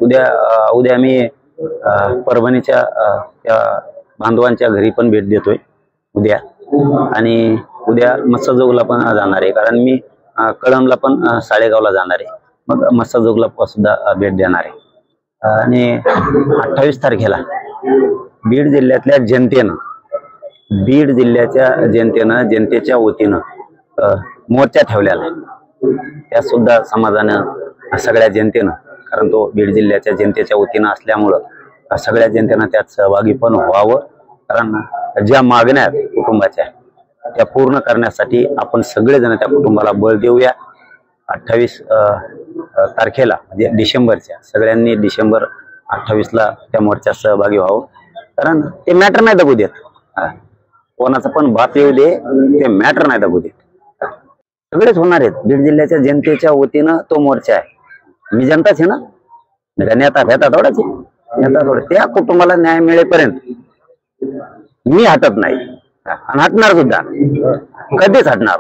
उद्या मी परभणीच्या त्या बांधवांच्या घरी पण भेट देतोय उद्या, आणि उद्या मत्स्यजोगला पण जाणार आहे, कारण मी कळमला पण साळेगावला जाणार आहे, मग मत्स्यजोगला सुद्धा भेट देणार आहे. आणि 28 तारखेला बीड जिल्ह्यातल्या जनतेच्या वतीनं मोर्चा ठेवलेला आहे. त्या सुद्धा समाजानं, सगळ्या जनतेनं, कारण तो बीड जिल्ह्याच्या जनतेच्या वतीनं असल्यामुळं सगळ्या जनतेनं त्यात सहभागी पण व्हावं. कारण ज्या मागण्या आहेत कुटुंबाच्या त्या पूर्ण करण्यासाठी आपण सगळेजण त्या कुटुंबाला बळ देऊया. 28 तारखेला म्हणजे डिसेंबरच्या, सगळ्यांनी डिसेंबर 28ला त्या मोर्चात सहभागी व्हावं. कारण ते मॅटर नाही दबू देत, कोणाचा पण बाप येऊ दे, ते मॅटर नाही दबू देत. सगळेच होणार आहेत. बीड जिल्ह्याच्या जनतेच्या वतीनं तो मोर्चा आहे. मी जनताच आहे ना, नेता थोडाच नेता थोडं. त्या कुटुंबाला न्याय मिळेपर्यंत मी हटत नाही आणि हटणार सुद्धा, कधीच हटणार.